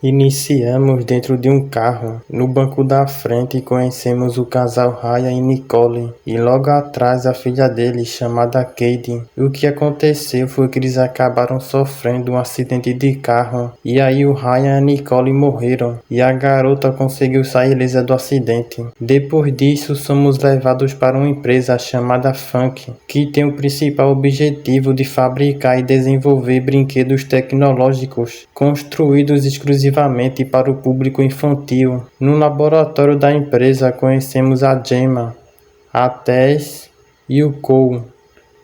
Iniciamos dentro de um carro. No banco da frente conhecemos o casal Ryan e Nicole, e logo atrás a filha deles, chamada Katie. O que aconteceu foi que eles acabaram sofrendo um acidente de carro, e aí o Ryan e a Nicole morreram, e a garota conseguiu sair ilesa do acidente. Depois disso, somos levados para uma empresa chamada Funk, que tem o principal objetivo de fabricar e desenvolver brinquedos tecnológicos, construídos exclusivamente para o público infantil. No laboratório da empresa conhecemos a Gemma, a Tess e o Cole.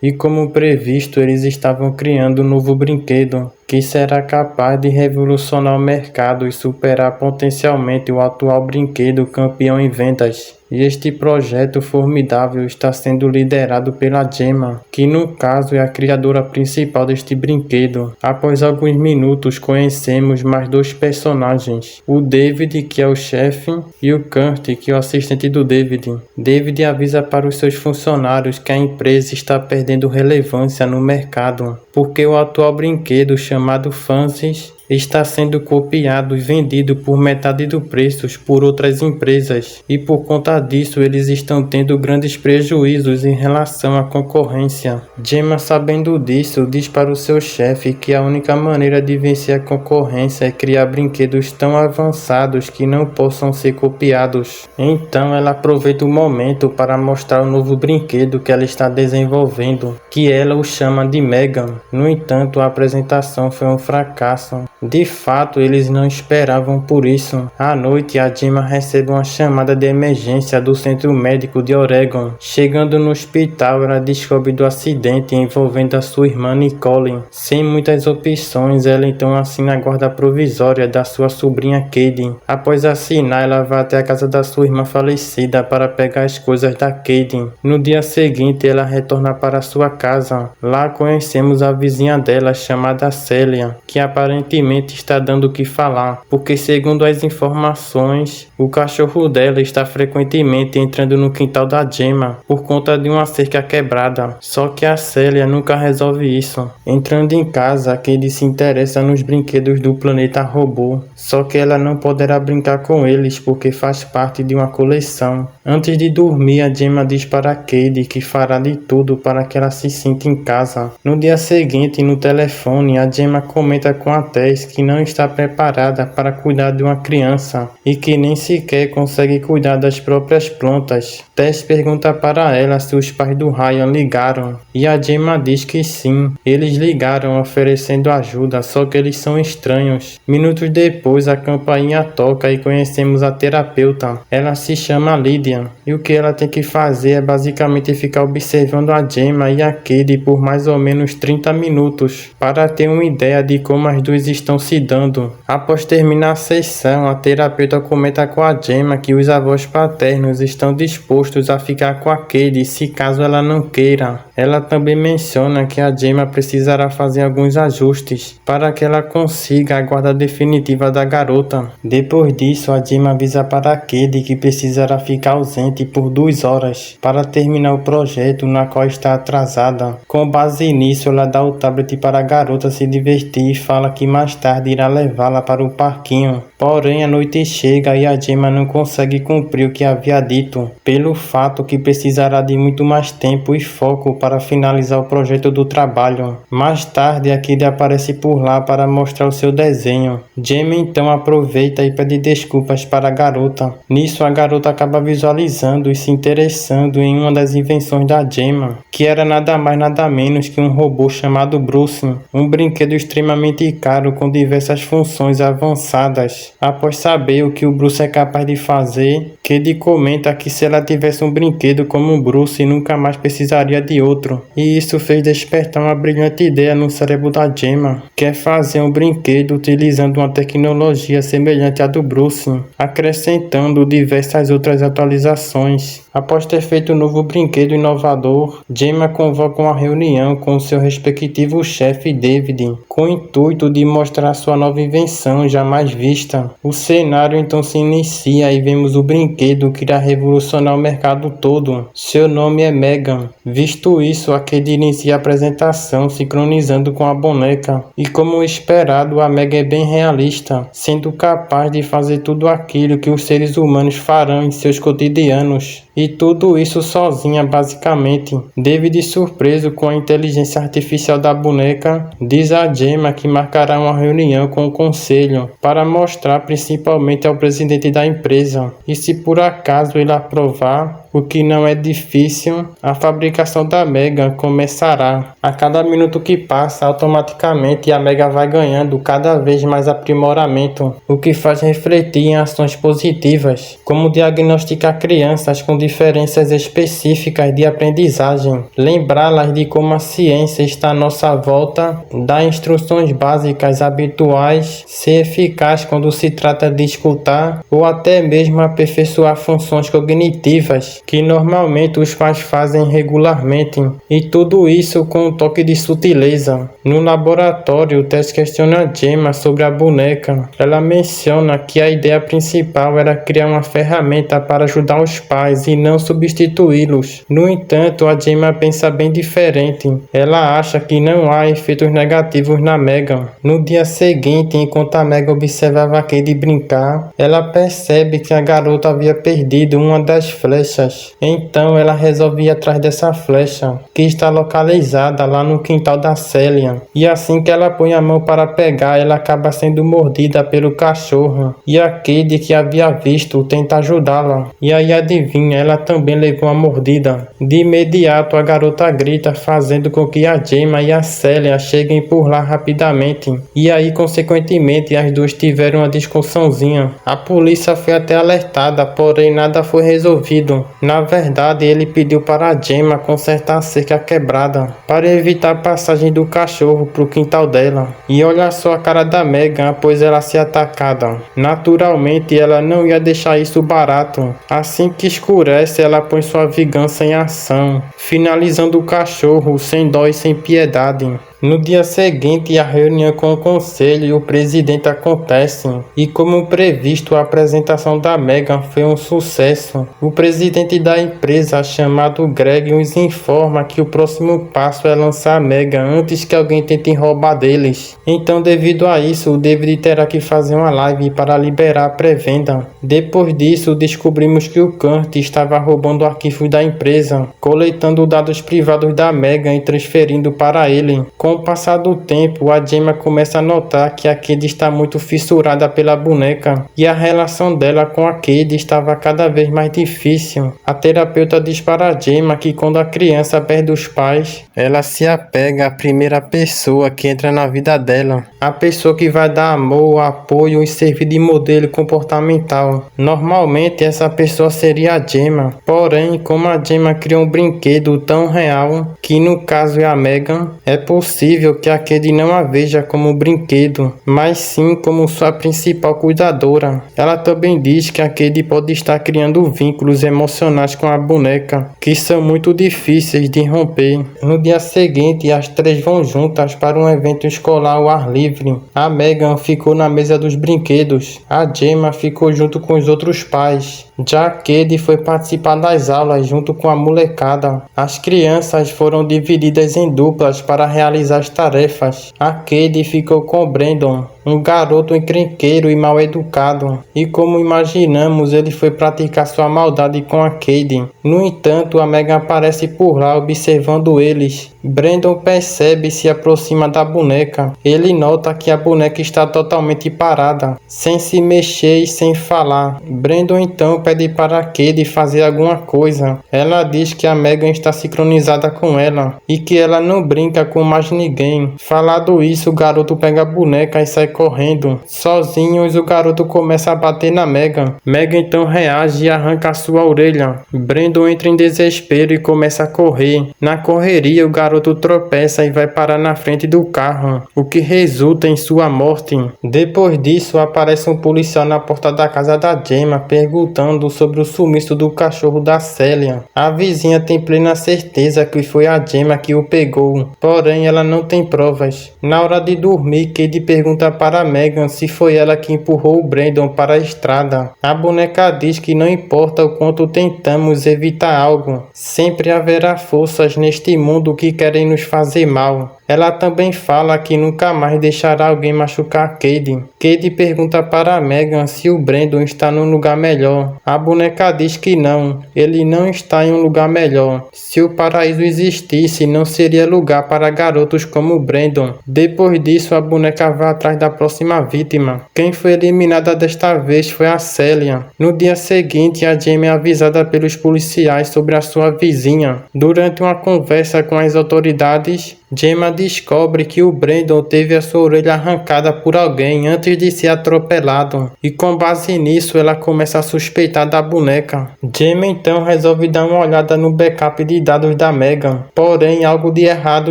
E como previsto, eles estavam criando um novo brinquedo que será capaz de revolucionar o mercado e superar potencialmente o atual brinquedo campeão em vendas. E este projeto formidável está sendo liderado pela Gemma, que no caso é a criadora principal deste brinquedo. Após alguns minutos conhecemos mais dois personagens, o David, que é o chefe, e o Kurt, que é o assistente do David. David avisa para os seus funcionários que a empresa está perdendo relevância no mercado, porque o atual brinquedo chamado Fancies está sendo copiado e vendido por metade do preço por outras empresas, e por conta disso eles estão tendo grandes prejuízos em relação à concorrência. Gemma, sabendo disso, diz para o seu chefe que a única maneira de vencer a concorrência é criar brinquedos tão avançados que não possam ser copiados. Então ela aproveita o momento para mostrar o novo brinquedo que ela está desenvolvendo, que ela o chama de Megan. No entanto, a apresentação foi um fracasso. De fato, eles não esperavam por isso. À noite, a Gemma recebe uma chamada de emergência do centro médico de Oregon. Chegando no hospital, ela descobre do acidente envolvendo a sua irmã Nicole. Sem muitas opções, ela então assina a guarda provisória da sua sobrinha Katie. Após assinar, ela vai até a casa da sua irmã falecida para pegar as coisas da Katie. No dia seguinte, ela retorna para sua casa. Lá conhecemos a vizinha dela, chamada Célia, que aparentemente está dando o que falar, porque segundo as informações, o cachorro dela está frequentemente entrando no quintal da Gemma por conta de uma cerca quebrada. Só que a Célia nunca resolve isso. Entrando em casa, Katie se interessa nos brinquedos do planeta robô, só que ela não poderá brincar com eles porque faz parte de uma coleção. Antes de dormir, a Gemma diz para Katie que fará de tudo para que ela se sinta em casa. No dia seguinte, no telefone, a Gemma comenta com a Tess que não está preparada para cuidar de uma criança e que nem sequer consegue cuidar das próprias plantas. Tess pergunta para ela se os pais do Ryan ligaram, e a Gemma diz que sim, eles ligaram oferecendo ajuda, só que eles são estranhos. Minutos depois, a campainha toca e conhecemos a terapeuta. Ela se chama Lydia, e o que ela tem que fazer é basicamente ficar observando a Gemma e a Katie por mais ou menos 30 minutos, para ter uma ideia de como as duas estão se dando. Após terminar a sessão, a terapeuta comenta com a Gemma que os avós paternos estão dispostos a ficar com a Katie se caso ela não queira. Ela também menciona que a Gemma precisará fazer alguns ajustes para que ela consiga a guarda definitiva da garota. Depois disso, a Gemma avisa para a Katie que precisará ficar ausente por 2 horas para terminar o projeto na qual está atrasada. Com base nisso, ela dá o tablet para a garota se divertir e fala que mais tarde irá levá-la para o parquinho. Porém, a noite chega e a Gemma não consegue cumprir o que havia dito, pelo fato que precisará de muito mais tempo e foco para finalizar o projeto do trabalho. Mais tarde, a Katie aparece por lá para mostrar o seu desenho. Gemma então aproveita e pede desculpas para a garota. Nisso, a garota acaba visualizando e se interessando em uma das invenções da Gemma, que era nada mais nada menos que um robô chamado Bruce, um brinquedo extremamente caro com diversas funções avançadas. Após saber o que o Bruce é capaz de fazer, Katie comenta que se ela tivesse um brinquedo como o Bruce, nunca mais precisaria de outro. E isso fez despertar uma brilhante ideia no cérebro da Gemma, que é fazer um brinquedo utilizando uma tecnologia semelhante à do Bruce, acrescentando diversas outras atualizações atualizações. Após ter feito um novo brinquedo inovador, Gemma convoca uma reunião com seu respectivo chefe David, com o intuito de mostrar sua nova invenção jamais vista. O cenário então se inicia e vemos o brinquedo que irá revolucionar o mercado todo. Seu nome é Megan. Visto isso, a Cady inicia a apresentação sincronizando com a boneca. E como esperado, a Megan é bem realista, sendo capaz de fazer tudo aquilo que os seres humanos farão em seus cotidianos. E tudo isso sozinha, basicamente. David, surpreso com a inteligência artificial da boneca, diz a Gemma que marcará uma reunião com o conselho para mostrar principalmente ao presidente da empresa. E se por acaso ele aprovar, o que não é difícil, a fabricação da Megan começará. A cada minuto que passa, automaticamente a Megan vai ganhando cada vez mais aprimoramento, o que faz refletir em ações positivas, como diagnosticar crianças com diferenças específicas de aprendizagem, lembrá-las de como a ciência está à nossa volta, dar instruções básicas habituais, ser eficaz quando se trata de escutar ou até mesmo aperfeiçoar funções cognitivas que normalmente os pais fazem regularmente, e tudo isso com um toque de sutileza. No laboratório, Tess questiona Gemma sobre a boneca. Ela menciona que a ideia principal era criar uma ferramenta para ajudar os pais e não substituí-los. No entanto, a Gemma pensa bem diferente. Ela acha que não há efeitos negativos na Megan. No dia seguinte, enquanto a Megan observava a Cady brincar, ela percebe que a garota havia perdido uma das flechas. Então ela resolve ir atrás dessa flecha, que está localizada lá no quintal da Célia. E assim que ela põe a mão para pegar, ela acaba sendo mordida pelo cachorro. E a Cady, que havia visto, tenta ajudá-la. E aí adivinha, ela também levou uma mordida. De imediato a garota grita, fazendo com que a Gemma e a Célia cheguem por lá rapidamente. E aí consequentemente as duas tiveram uma discussãozinha. A polícia foi até alertada, porém nada foi resolvido. Na verdade, ele pediu para a Gemma consertar a cerca quebrada, para evitar a passagem do cachorro para o quintal dela. E olha só a cara da Megan após ela ser atacada. Naturalmente, ela não ia deixar isso barato. Assim que escurece, ela põe sua vingança em ação, finalizando o cachorro sem dó e sem piedade. No dia seguinte, a reunião com o conselho e o presidente acontece, e como previsto, a apresentação da Megan foi um sucesso. O presidente da empresa, chamado Greg, nos informa que o próximo passo é lançar a Megan antes que alguém tente roubar deles. Então, devido a isso, o David terá que fazer uma live para liberar a pré-venda. Depois disso, descobrimos que o Kurt estava roubando arquivos da empresa, coletando dados privados da Megan e transferindo para ele. Com o passar do tempo, a Gemma começa a notar que a Cady está muito fissurada pela boneca e a relação dela com a Cady estava cada vez mais difícil. A terapeuta diz para a Gemma que quando a criança perde os pais, ela se apega à primeira pessoa que entra na vida dela, a pessoa que vai dar amor, apoio e servir de modelo comportamental. Normalmente essa pessoa seria a Gemma, porém como a Gemma criou um brinquedo tão real, que no caso é a Megan, é possível que a Cady não a veja como brinquedo, mas sim como sua principal cuidadora. Ela também diz que a Cady pode estar criando vínculos emocionais com a boneca, que são muito difíceis de romper. No dia seguinte, as três vão juntas para um evento escolar ao ar livre. A Megan ficou na mesa dos brinquedos, a Gemma ficou junto com os outros pais. Já Cady foi participar das aulas junto com a molecada. As crianças foram divididas em duplas para realizar as tarefas. A Cady ficou com Brandon, um garoto encrenqueiro e mal educado, e como imaginamos, ele foi praticar sua maldade com a Cady. No entanto, a Megan aparece por lá observando eles. Brandon percebe e se aproxima da boneca. Ele nota que a boneca está totalmente parada, sem se mexer e sem falar. Brandon então pede para a Cady fazer alguma coisa. Ela diz que a Megan está sincronizada com ela e que ela não brinca com mais ninguém. Falado isso, o garoto pega a boneca e sai correndo. Sozinhos, o garoto começa a bater na Megan. Megan então reage e arranca a sua orelha. Brandon entra em desespero e começa a correr. Na correria, o garoto tropeça e vai parar na frente do carro, o que resulta em sua morte. Depois disso, aparece um policial na porta da casa da Gemma perguntando sobre o sumiço do cachorro da Celia. A vizinha tem plena certeza que foi a Gemma que o pegou, porém ela não tem provas. Na hora de dormir, Cade pergunta para Megan se foi ela que empurrou o Brandon para a estrada. A boneca diz que não importa o quanto tentamos evitar algo, sempre haverá forças neste mundo que querem nos fazer mal. Ela também fala que nunca mais deixará alguém machucar Cade. Cade pergunta para Megan se o Brandon está num lugar melhor. A boneca diz que não, ele não está em um lugar melhor. Se o paraíso existisse, não seria lugar para garotos como o Brandon. Depois disso, a boneca vai atrás da próxima vítima. Quem foi eliminada desta vez foi a Celia. No dia seguinte, a Jamie é avisada pelos policiais sobre a sua vizinha. Durante uma conversa com as autoridades, Gemma descobre que o Brandon teve a sua orelha arrancada por alguém antes de ser atropelado, e com base nisso ela começa a suspeitar da boneca. Gemma então resolve dar uma olhada no backup de dados da Megan, porém algo de errado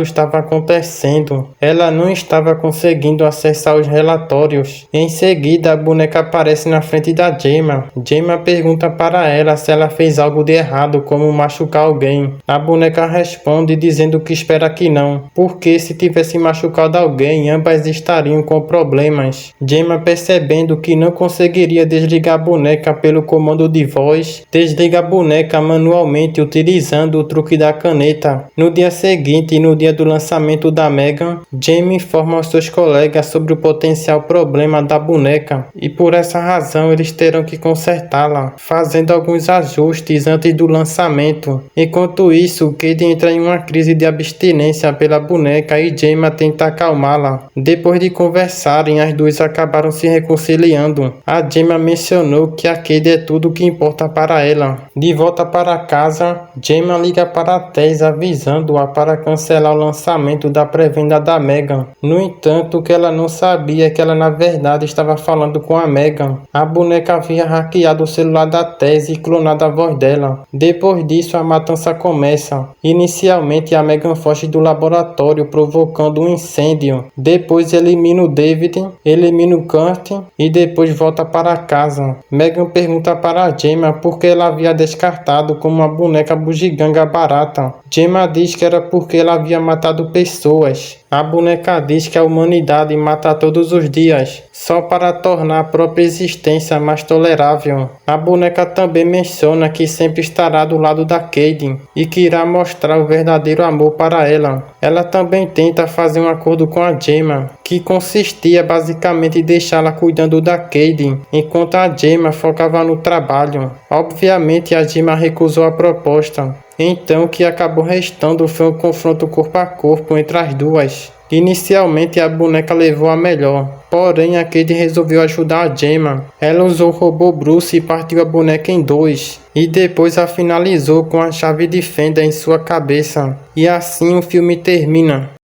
estava acontecendo. Ela não estava conseguindo acessar os relatórios. Em seguida, a boneca aparece na frente da Gemma. Gemma pergunta para ela se ela fez algo de errado, como machucar alguém. A boneca responde dizendo que espera que não, porque se tivesse machucado alguém, ambas estariam com problemas. Gemma, percebendo que não conseguiria desligar a boneca pelo comando de voz, desliga a boneca manualmente utilizando o truque da caneta. No dia seguinte, no dia do lançamento da Megan, Jamie informa aos seus colegas sobre o potencial problema da boneca, e por essa razão eles terão que consertá-la, fazendo alguns ajustes antes do lançamento. Enquanto isso, Cade entra em uma crise de abstinência pela boneca e Gemma tenta acalmá-la. Depois de conversarem, as duas acabaram se reconciliando. A Gemma mencionou que a Cade é tudo o que importa para ela. De volta para casa, Gemma liga para Tess avisando-a para cancelar o lançamento da pré-venda da Megan. No entanto, o que ela não sabia é que ela na verdade estava falando com a Megan. A boneca havia hackeado o celular da Tess e clonado a voz dela. Depois disso, a matança começa. Inicialmente, a Megan foge do laboratório, provocando um incêndio. Depois elimina o David, elimina o Kurt e depois volta para casa. Megan pergunta para Gemma por que ela havia descartado como uma boneca bugiganga barata. Gemma diz que era porque ela havia matado pessoas. A boneca diz que a humanidade mata todos os dias, só para tornar a própria existência mais tolerável. A boneca também menciona que sempre estará do lado da Cade e que irá mostrar o verdadeiro amor para ela. Ela também tenta fazer um acordo com a Gemma, que consistia basicamente em deixá-la cuidando da Cade, enquanto a Gemma focava no trabalho. Obviamente, a Gemma recusou a proposta. Então, o que acabou restando foi um confronto corpo a corpo entre as duas. Inicialmente, a boneca levou a melhor, porém a Cade resolveu ajudar a Gemma. Ela usou o robô Bruce e partiu a boneca em dois, e depois a finalizou com a chave de fenda em sua cabeça. E assim o filme termina.